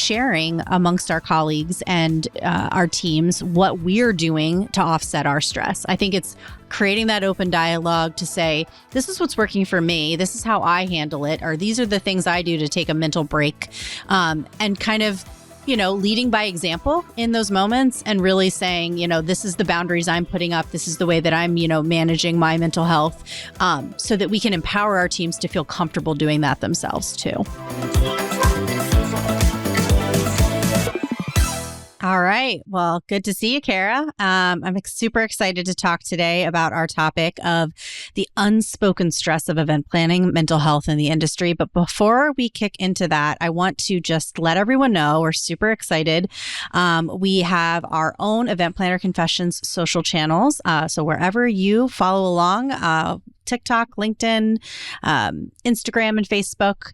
sharing amongst our colleagues and our teams what we're doing to offset our stress. I think it's creating that open dialogue to say, this is what's working for me. This is how I handle it. Or these are the things I do to take a mental break, and kind of, leading by example in those moments and really saying, this is the boundaries I'm putting up. This is the way that I'm, managing my mental health, so that we can empower our teams to feel comfortable doing that themselves too. All right. Well, good to see you, Kara. I'm super excited to talk today about our topic of the unspoken stress of event planning, mental health in the industry. But before we kick into that, I want to just let everyone know we're super excited. We have our own Event Planner Confessions social channels. So wherever you follow along, TikTok, LinkedIn, Instagram, and Facebook,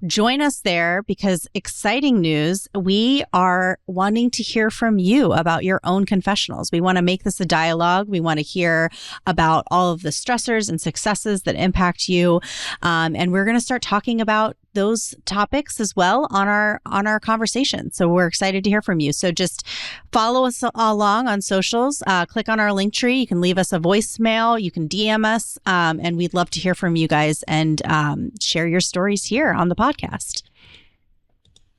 join us there, because exciting news, we are wanting to hear from you about your own confessionals. We want to make this a dialogue. We want to hear about all of the stressors and successes that impact you. And we're going to start talking about those topics as well on our conversation. So we're excited to hear from you. So just follow us along on socials, click on our link tree. You can leave us a voicemail, you can DM us, and we'd love to hear from you guys and share your stories here on the podcast.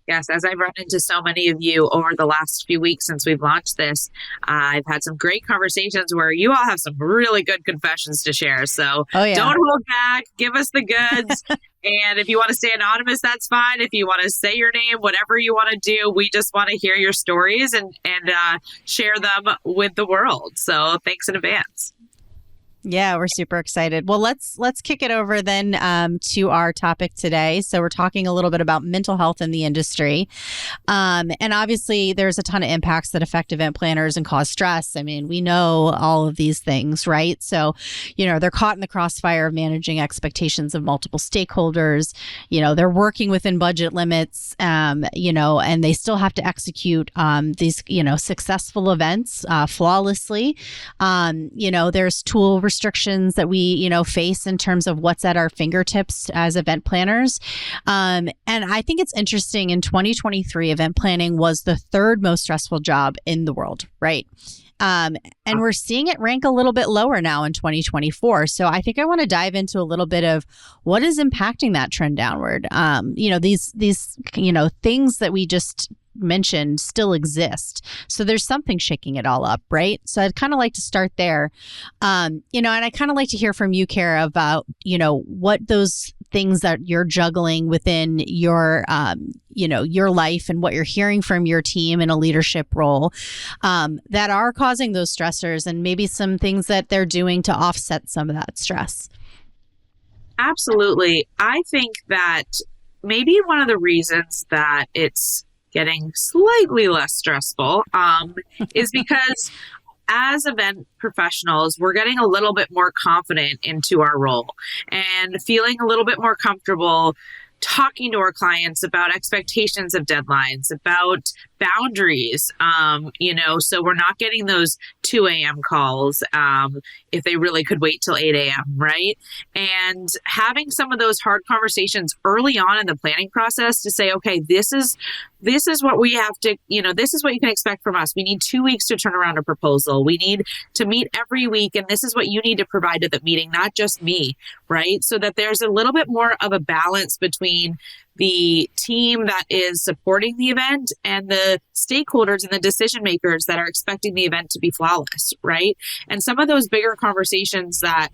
Yes, as I've run into so many of you over the last few weeks since we've launched this, I've had some great conversations where you all have some really good confessions to share. So Don't hold back. Give us the goods. And if you want to stay anonymous, that's fine. If you want to say your name, whatever you want to do, we just want to hear your stories and share them with the world. So thanks in advance. Yeah, we're super excited. Well, let's kick it over then to our topic today. So we're talking a little bit about mental health in the industry. And obviously, there's a ton of impacts that affect event planners and cause stress. I mean, we know all of these things, right? So, they're caught in the crossfire of managing expectations of multiple stakeholders. They're working within budget limits, and they still have to execute these, successful events flawlessly. There's tool restrictions that we, face in terms of what's at our fingertips as event planners. And I think it's interesting, in 2023, event planning was the third most stressful job in the world, right? And we're seeing it rank a little bit lower now in 2024. So I think I want to dive into a little bit of what is impacting that trend downward. These things that we just mentioned still exist. So there's something shaking it all up, right? So I'd kind of like to start there. And I kind of like to hear from you, Kara, about, what those things that you're juggling within your, your life and what you're hearing from your team in a leadership role, that are causing those stressors, and maybe some things that they're doing to offset some of that stress. Absolutely. I think that maybe one of the reasons that it's getting slightly less stressful is because as event professionals, we're getting a little bit more confident into our role and feeling a little bit more comfortable talking to our clients about expectations of deadlines, about boundaries, so we're not getting those 2 a.m. calls if they really could wait till 8 a.m., right? And having some of those hard conversations early on in the planning process to say, okay, this is what we have to, this is what you can expect from us. We need 2 weeks to turn around a proposal. We need to meet every week, and this is what you need to provide to the meeting, not just me, right? So that there's a little bit more of a balance between the team that is supporting the event and the stakeholders and the decision makers that are expecting the event to be flawless, right? And some of those bigger conversations that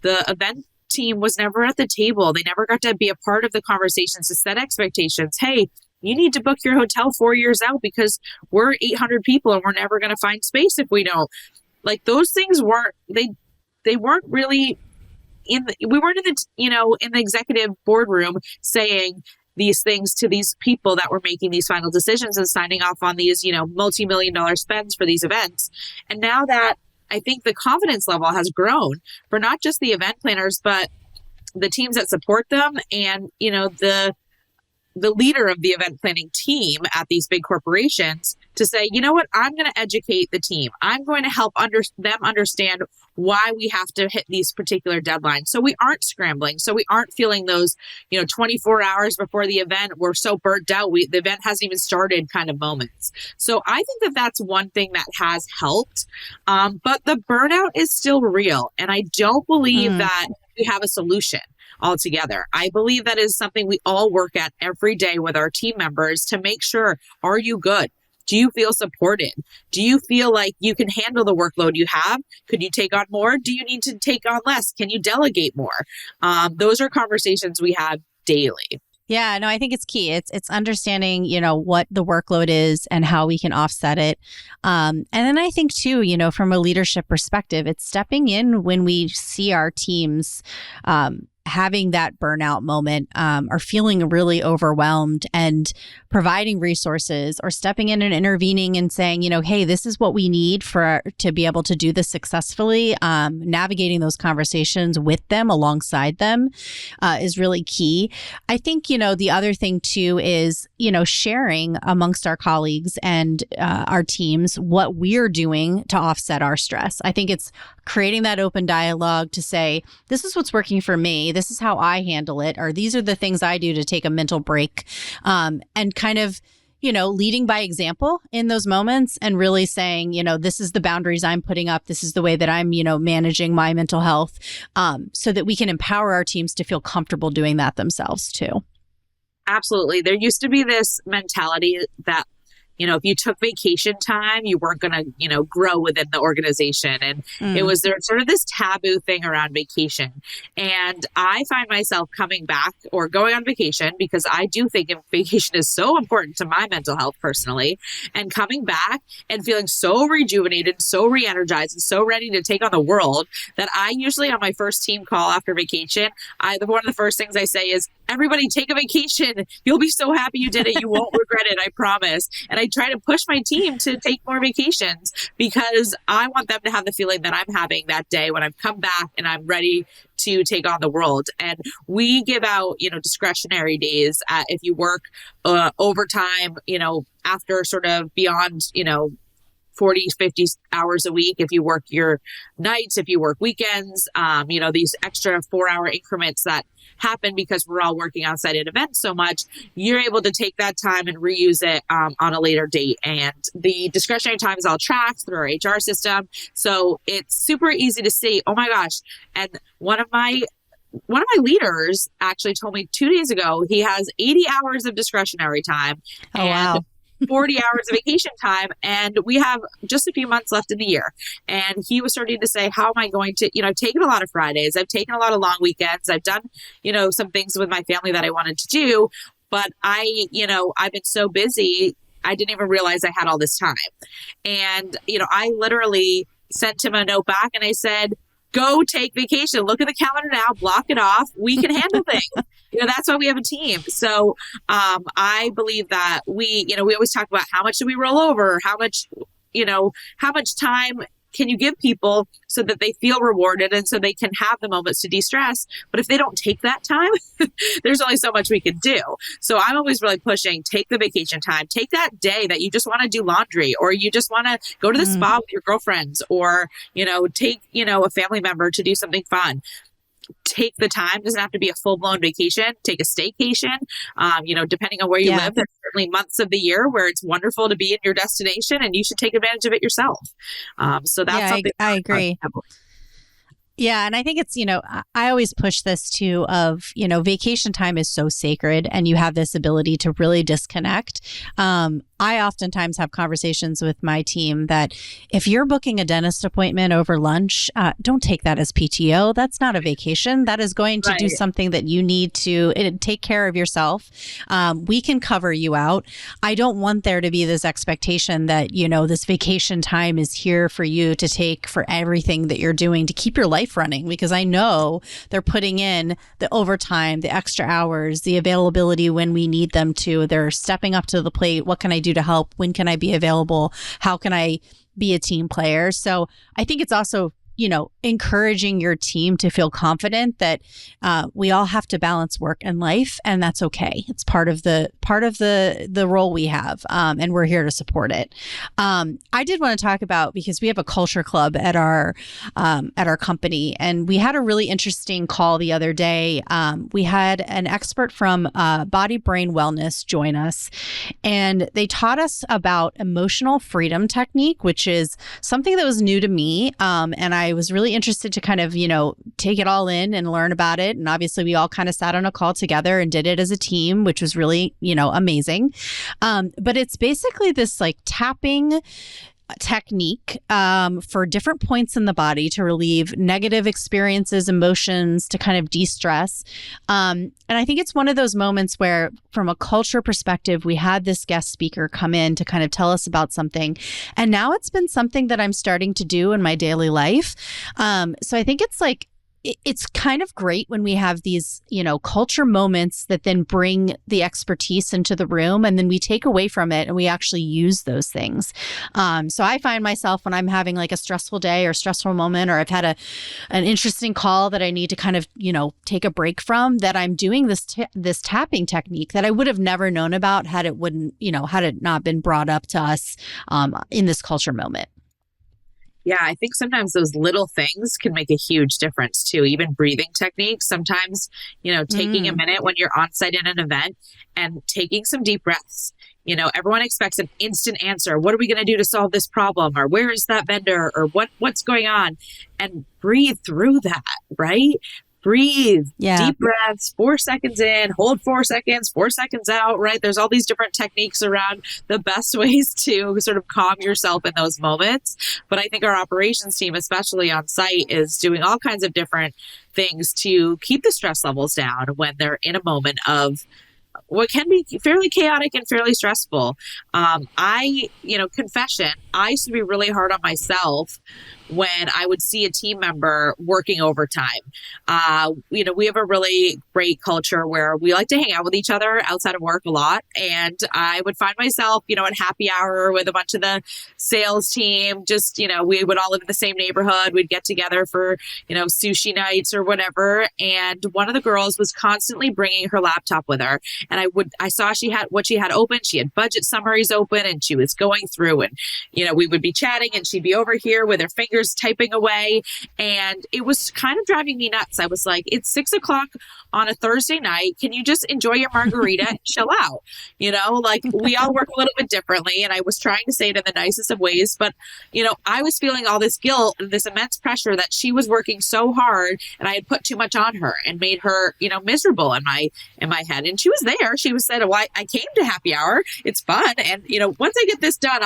the event team was never at the table, they never got to be a part of the conversations to set expectations. Hey, you need to book your hotel 4 years out because we're 800 people and we're never going to find space if we don't. Like, those things weren't, they weren't really we weren't in the, in the executive boardroom saying these things to these people that were making these final decisions and signing off on these, multi-million-dollar spends for these events. And now that I think the confidence level has grown for not just the event planners, but the teams that support them and, the leader of the event planning team at these big corporations to say, you know what, I'm going to educate the team. I'm going to help them understand why we have to hit these particular deadlines. So we aren't scrambling. So we aren't feeling those, 24 hours before the event, we're so burnt out. The event hasn't even started kind of moments. So I think that that's one thing that has helped. But the burnout is still real. And I don't believe that we have a solution altogether. I believe that is something we all work at every day with our team members to make sure, are you good? Do you feel supported? Do you feel like you can handle the workload you have? Could you take on more? Do you need to take on less? Can you delegate more? Those are conversations we have daily. Yeah, no, I think it's key. It's understanding, what the workload is and how we can offset it. And then I think too, from a leadership perspective, it's stepping in when we see our teams having that burnout moment, or feeling really overwhelmed, and providing resources or stepping in and intervening and saying, hey, this is what we need to be able to do this successfully. Navigating those conversations with them, alongside them, is really key. I think, the other thing too is, sharing amongst our colleagues and our teams what we're doing to offset our stress. I think it's creating that open dialogue to say, this is what's working for me. This is how I handle it, or these are the things I do to take a mental break, and kind of, leading by example in those moments and really saying, this is the boundaries I'm putting up. This is the way that I'm, managing my mental health, so that we can empower our teams to feel comfortable doing that themselves too. Absolutely. There used to be this mentality that, if you took vacation time, you weren't going to, grow within the organization. And it was there sort of this taboo thing around vacation. And I find myself coming back or going on vacation, because I do think vacation is so important to my mental health personally, and coming back and feeling so rejuvenated, so re-energized, and so ready to take on the world that I usually on my first team call after vacation, one of the first things I say is, everybody take a vacation. You'll be so happy you did it. You won't regret it. I promise. And I try to push my team to take more vacations, because I want them to have the feeling that I'm having that day when I've come back and I'm ready to take on the world. And we give out, discretionary days if you work overtime, after sort of beyond, 40, 50 hours a week. If you work your nights, if you work weekends, these extra 4-hour increments that happen because we're all working on site at events so much, you're able to take that time and reuse it on a later date. And the discretionary time is all tracked through our HR system. So it's super easy to see, oh my gosh. And one of my leaders actually told me 2 days ago, he has 80 hours of discretionary time. Oh, wow. 40 hours of vacation time, and we have just a few months left in the year. And he was starting to say, how am I going to, I've taken a lot of Fridays, I've taken a lot of long weekends, I've done, some things with my family that I wanted to do, but I've been so busy, I didn't even realize I had all this time. And, I literally sent him a note back and I said, go take vacation. Look at the calendar now, block it off. We can handle things. That's why we have a team. So I believe that we always talk about how much do we roll over? How much time can you give people so that they feel rewarded and so they can have the moments to de-stress? But if they don't take that time, there's only so much we can do. So I'm always really pushing, take the vacation time, take that day that you just want to do laundry, or you just want to go to the spa with your girlfriends, or, take, a family member to do something fun. Take the time. It doesn't have to be a full-blown vacation. Take a staycation. Depending on where you live, there's certainly months of the year where it's wonderful to be in your destination, and you should take advantage of it yourself. So that's something I agree. Yeah. And I think it's, I always push this too of, vacation time is so sacred, and you have this ability to really disconnect. I oftentimes have conversations with my team that if you're booking a dentist appointment over lunch, don't take that as PTO. That's not a vacation. That is going to do something that you need to take care of yourself. We can cover you out. I don't want there to be this expectation that, this vacation time is here for you to take for everything that you're doing to keep your life running, because I know they're putting in the overtime, the extra hours, the availability when we need them to. They're stepping up to the plate. What can I do to help? When can I be available? How can I be a team player? So I think it's also encouraging your team to feel confident that we all have to balance work and life, and that's okay. It's part of the role we have, and we're here to support it. I did want to talk about, because we have a culture club at our company, and we had a really interesting call the other day. We had an expert from Body Brain Wellness join us, and they taught us about emotional freedom technique, which is something that was new to me, and I was really interested to kind of take it all in and learn about it. And obviously, we all kind of sat on a call together and did it as a team, which was really amazing. But it's basically this like tapping technique for different points in the body to relieve negative experiences, emotions, to kind of de-stress. And I think it's one of those moments where, from a culture perspective, we had this guest speaker come in to kind of tell us about something. And now it's been something that I'm starting to do in my daily life. So I think it's kind of great when we have these, culture moments that then bring the expertise into the room, and then we take away from it and we actually use those things. So I find myself, when I'm having like a stressful day or stressful moment, or I've had an interesting call that I need to kind of, take a break from, that I'm doing this tapping technique that I would have never known about had it not been brought up to us in this culture moment. Yeah, I think sometimes those little things can make a huge difference too. Even breathing techniques. Sometimes, taking a minute when you're on site in an event and taking some deep breaths. Everyone expects an instant answer. What are we going to do to solve this problem? Or where is that vendor? Or what's going on? And breathe through that, right? Breathe, deep breaths, 4 seconds in, hold 4 seconds, 4 seconds out, right? There's all these different techniques around the best ways to sort of calm yourself in those moments. But I think our operations team, especially on site, is doing all kinds of different things to keep the stress levels down when they're in a moment of what can be fairly chaotic and fairly stressful. Confession, I used to be really hard on myself when I would see a team member working overtime. We have a really great culture where we like to hang out with each other outside of work a lot. And I would find myself, at happy hour with a bunch of the sales team. Just, we would all live in the same neighborhood. We'd get together for, sushi nights or whatever. And one of the girls was constantly bringing her laptop with her. And I saw what she had open. She had budget summaries open, and she was going through, and, we would be chatting, and she'd be over here with her fingers typing away. And it was kind of driving me nuts. I was like, it's 6:00 on a Thursday night. Can you just enjoy your margarita and chill out? We all work a little bit differently. And I was trying to say it in the nicest of ways, but, I was feeling all this guilt and this immense pressure that she was working so hard, and I had put too much on her and made her, miserable in my head. And she was there. She was said, well, I came to happy hour. It's fun. And, once I get this done,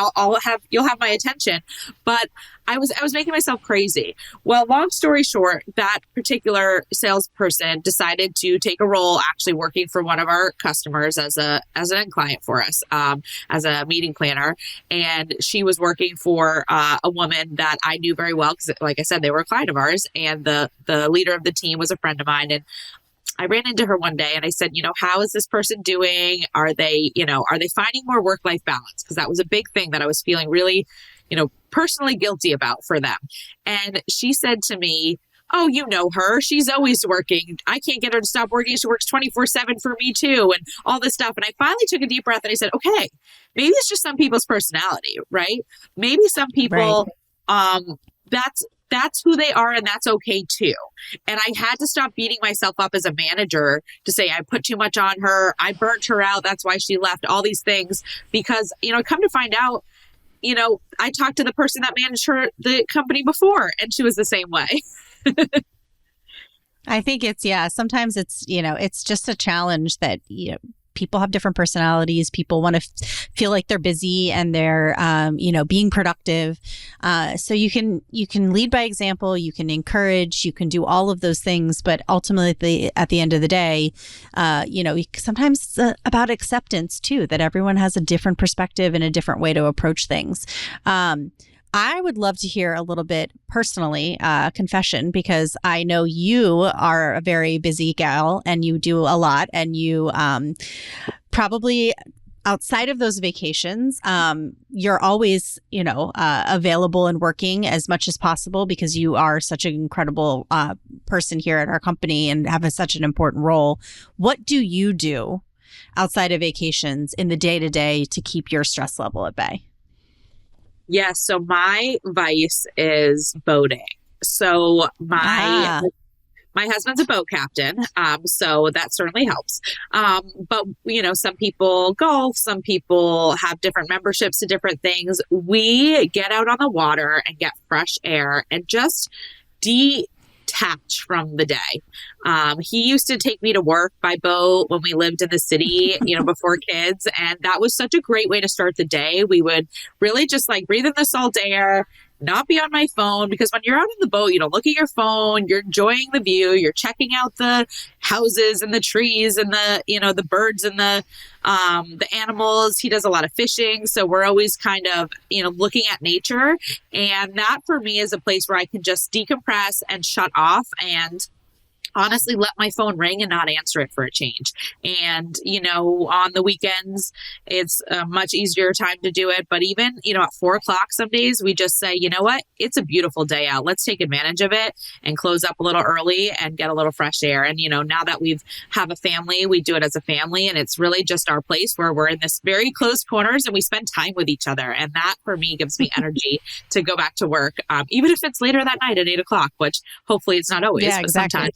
you'll have my attention. But I was making myself crazy. Well, long story short, that particular salesperson decided to take a role actually working for one of our customers as an end client for us, as a meeting planner. And she was working for a woman that I knew very well because, like I said, they were a client of ours. And the leader of the team was a friend of mine. And I ran into her one day and I said, how is this person doing? Are they finding more work-life balance? Because that was a big thing that I was feeling really, personally guilty about for them. And she said to me, oh, you know her. She's always working. I can't get her to stop working. She works 24/7 for me too, and all this stuff. And I finally took a deep breath and I said, okay, maybe it's just some people's personality, right? Maybe some people, that's who they are, and that's okay too. And I had to stop beating myself up as a manager to say I put too much on her. I burnt her out. That's why she left, all these things. Because, come to find out, I talked to the person that managed the company before, and she was the same way. I think sometimes it's just a challenge that, people have different personalities. People want to feel like they're busy and they're, being productive. So you can lead by example, you can encourage, you can do all of those things. But ultimately, at the end of the day, sometimes it's about acceptance too, that everyone has a different perspective and a different way to approach things. I would love to hear a little bit personally, confession, because I know you are a very busy gal and you do a lot, and you probably outside of those vacations, you're always, available and working as much as possible because you are such an incredible person here at our company and have such an important role. What do you do outside of vacations in the day-to-day to keep your stress level at bay? Yes. So my vice is boating. So my husband's a boat captain, so that certainly helps. But some people golf, some people have different memberships to different things. We get out on the water and get fresh air and just detach from the day. He used to take me to work by boat when we lived in the city, before kids. And that was such a great way to start the day. We would really just like breathe in the salt air, not be on my phone, because when you're out in the boat, you don't look at your phone, you're enjoying the view, you're checking out the houses and the trees and the birds and the animals. He does a lot of fishing. So we're always kind of, looking at nature. And that for me is a place where I can just decompress and shut off and honestly let my phone ring and not answer it for a change. And, on the weekends, it's a much easier time to do it. But even, at 4:00 some days, we just say, you know what, it's a beautiful day out. Let's take advantage of it and close up a little early and get a little fresh air. And, now that we've have a family, we do it as a family. And it's really just our place where we're in this very close corners and we spend time with each other. And that for me gives me energy to go back to work, even if it's later that night at 8:00, which hopefully it's not always, but sometimes.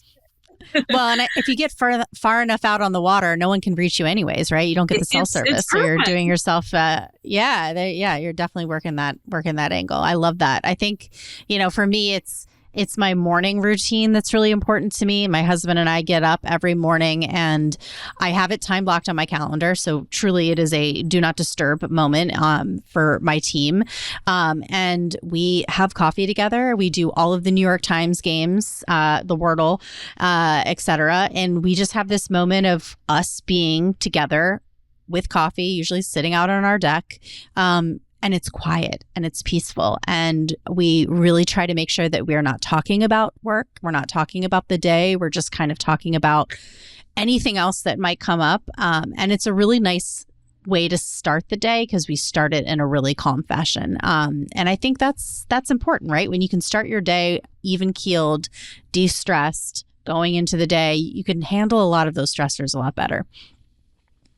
Well, and if you get far enough out on the water, no one can reach you anyways, right? You don't get the cell service. So you're doing yourself, you're definitely working that angle. I love that. I think, for me, it's my morning routine that's really important to me. My husband and I get up every morning and I have it time blocked on my calendar. So truly it is a do not disturb moment for my team. And we have coffee together. We do all of the New York Times games, the Wordle, et cetera. And we just have this moment of us being together with coffee, usually sitting out on our deck. And it's quiet and it's peaceful. And we really try to make sure that we are not talking about work. We're not talking about the day. We're just kind of talking about anything else that might come up. And it's a really nice way to start the day because we start it in a really calm fashion. And I think that's important, right? When you can start your day even keeled, de-stressed, going into the day, you can handle a lot of those stressors a lot better.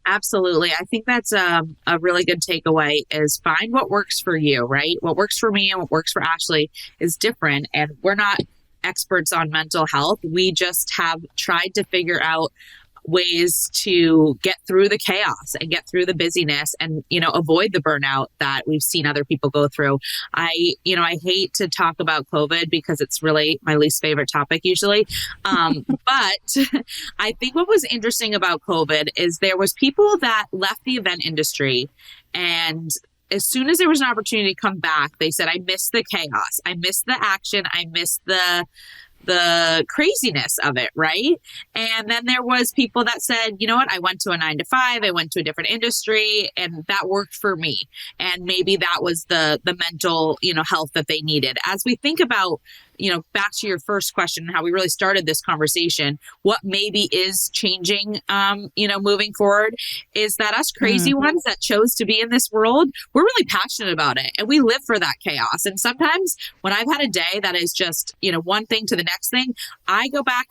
Absolutely. I think that's a really good takeaway is find what works for you, right? What works for me and what works for Ashley is different. And we're not experts on mental health. We just have tried to figure out ways to get through the chaos and get through the busyness and, avoid the burnout that we've seen other people go through. I hate to talk about COVID because it's really my least favorite topic usually. But I think what was interesting about COVID is there was people that left the event industry and as soon as there was an opportunity to come back, they said, I miss the chaos. I miss the action. I miss the craziness of it, right? And then there was people that said, you know what, I went to a 9 to 5, I went to a different industry, and that worked for me. And maybe that was the mental, health that they needed. As we think about, back to your first question, how we really started this conversation, what maybe is changing, moving forward is that us crazy ones that chose to be in this world, we're really passionate about it and we live for that chaos. And sometimes when I've had a day that is just, one thing to the next thing, I go back,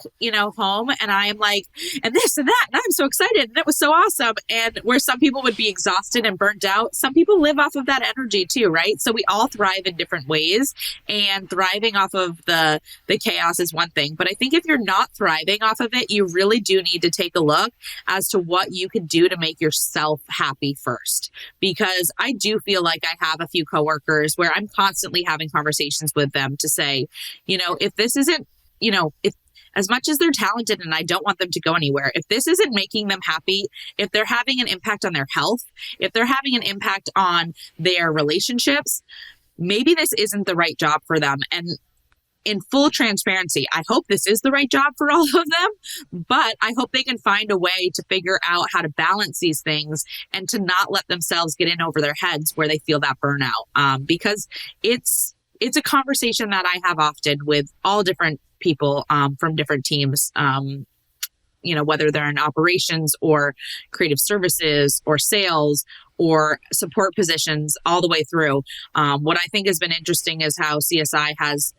home and I am like, and this and that, and I'm so excited. And it was so awesome. And where some people would be exhausted and burnt out, some people live off of that energy too, right? So we all thrive in different ways, and thriving off of the chaos is one thing. But I think if you're not thriving off of it, you really do need to take a look as to what you can do to make yourself happy first. Because I do feel like I have a few coworkers where I'm constantly having conversations with them to say, if this isn't, if as much as they're talented and I don't want them to go anywhere, if this isn't making them happy, if they're having an impact on their health, if they're having an impact on their relationships, maybe this isn't the right job for them. And in full transparency, I hope this is the right job for all of them, but I hope they can find a way to figure out how to balance these things and to not let themselves get in over their heads where they feel that burnout. Because it's a conversation that I have often with all different people from different teams. whether they're in operations or creative services or sales or support positions all the way through. What I think has been interesting is how CSI has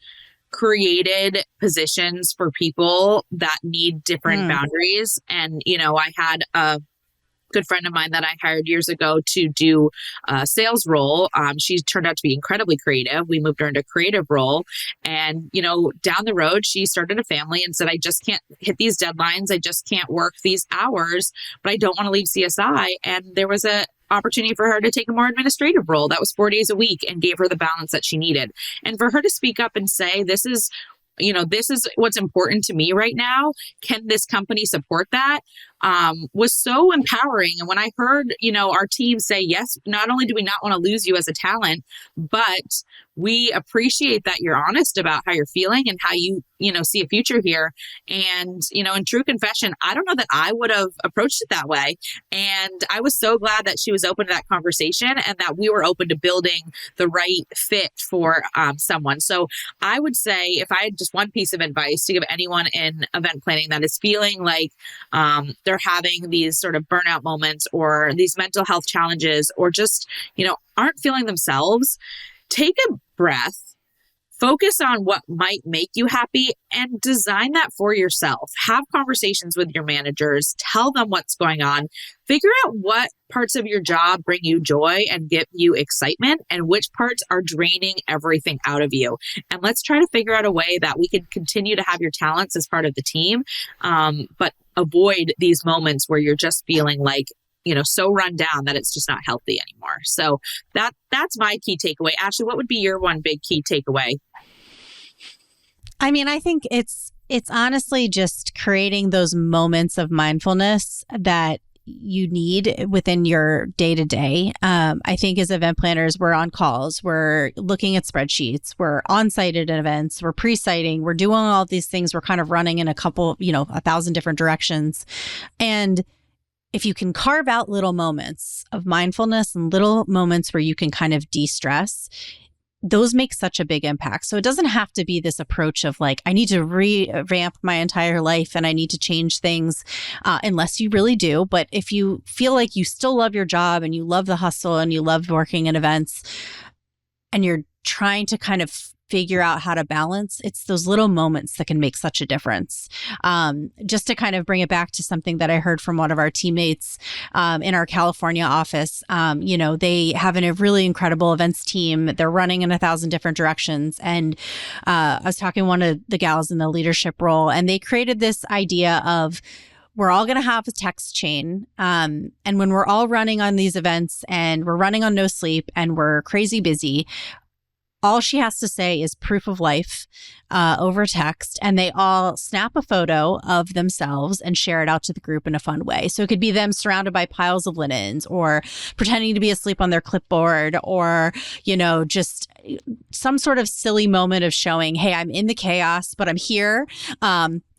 created positions for people that need different boundaries. And, I had a good friend of mine that I hired years ago to do a sales role. She turned out to be incredibly creative. We moved her into a creative role. And, down the road, she started a family and said, I just can't hit these deadlines. I just can't work these hours, but I don't want to leave CSI. And there was a opportunity for her to take a more administrative role that was 4 days a week and gave her the balance that she needed. And for her to speak up and say, this is what's important to me right now. Can this company support that? Was so empowering. And when I heard, our team say, yes, not only do we not want to lose you as a talent, but we appreciate that you're honest about how you're feeling and how you see a future here. And, in true confession, I don't know that I would have approached it that way. And I was so glad that she was open to that conversation and that we were open to building the right fit for someone. So I would say if I had just one piece of advice to give anyone in event planning that is feeling like they're having these sort of burnout moments or these mental health challenges or just, aren't feeling themselves, take a breath, focus on what might make you happy and design that for yourself. Have conversations with your managers, tell them what's going on, figure out what parts of your job bring you joy and give you excitement and which parts are draining everything out of you. And let's try to figure out a way that we can continue to have your talents as part of the team, but avoid these moments where you're just feeling like, so run down that it's just not healthy anymore. So that's my key takeaway. Ashley, what would be your one big key takeaway? I mean, I think it's honestly just creating those moments of mindfulness that you need within your day to day. I think as event planners, we're on calls, we're looking at spreadsheets, we're on site at events, we're pre-siting, we're doing all of these things. We're kind of running in 1,000 different directions. And if you can carve out little moments of mindfulness and little moments where you can kind of de-stress, those make such a big impact. So it doesn't have to be this approach of like, I need to revamp my entire life and I need to change things unless you really do. But if you feel like you still love your job and you love the hustle and you love working in events and you're trying to kind of figure out how to balance, it's those little moments that can make such a difference. Just to kind of bring it back to something that I heard from one of our teammates in our California office, they have a really incredible events team. They're running in 1,000 different directions. And I was talking to one of the gals in the leadership role, and they created this idea of, we're all going to have a text chain. And when we're all running on these events and we're running on no sleep and we're crazy busy, all she has to say is proof of life over text, and they all snap a photo of themselves and share it out to the group in a fun way. So it could be them surrounded by piles of linens or pretending to be asleep on their clipboard or, just some sort of silly moment of showing, hey, I'm in the chaos, but I'm here.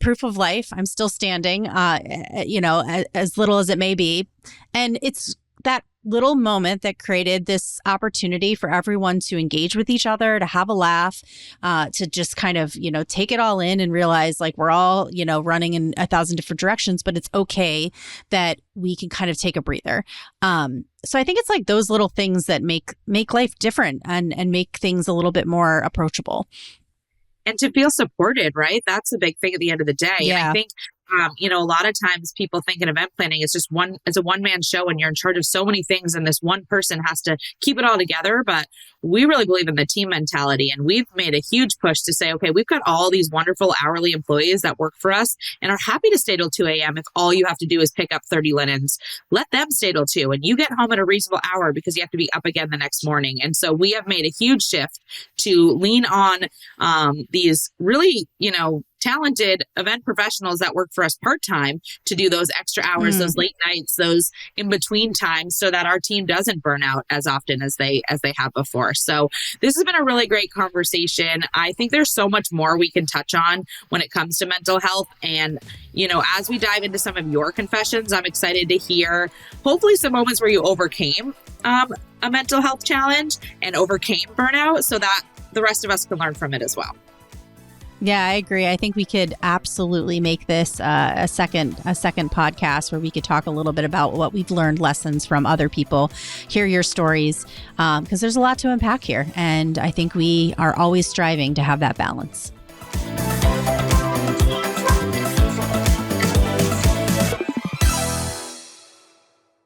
Proof of life. I'm still standing, as little as it may be. And it's that little moment that created this opportunity for everyone to engage with each other, to have a laugh, to just kind of, take it all in and realize like we're all, running in 1,000 different directions, but it's okay that we can kind of take a breather. So I think it's like those little things that make life different and make things a little bit more approachable. And to feel supported, right? That's the big thing at the end of the day. Yeah. And I think, a lot of times people think an event planning is just it's a one-man show and you're in charge of so many things and this one person has to keep it all together. But we really believe in the team mentality. And we've made a huge push to say, okay, we've got all these wonderful hourly employees that work for us and are happy to stay till 2 a.m. if all you have to do is pick up 30 linens. Let them stay till 2 and you get home at a reasonable hour because you have to be up again the next morning. And so we have made a huge shift to lean on these really, talented event professionals that work for us part-time to do those extra hours, those late nights, those in-between times so that our team doesn't burn out as often as they have before. So this has been a really great conversation. I think there's so much more we can touch on when it comes to mental health. And, as we dive into some of your confessions, I'm excited to hear hopefully some moments where you overcame a mental health challenge and overcame burnout so that the rest of us can learn from it as well. Yeah, I agree. I think we could absolutely make this a second podcast where we could talk a little bit about what we've learned, lessons from other people, hear your stories, because there's a lot to unpack here, and I think we are always striving to have that balance.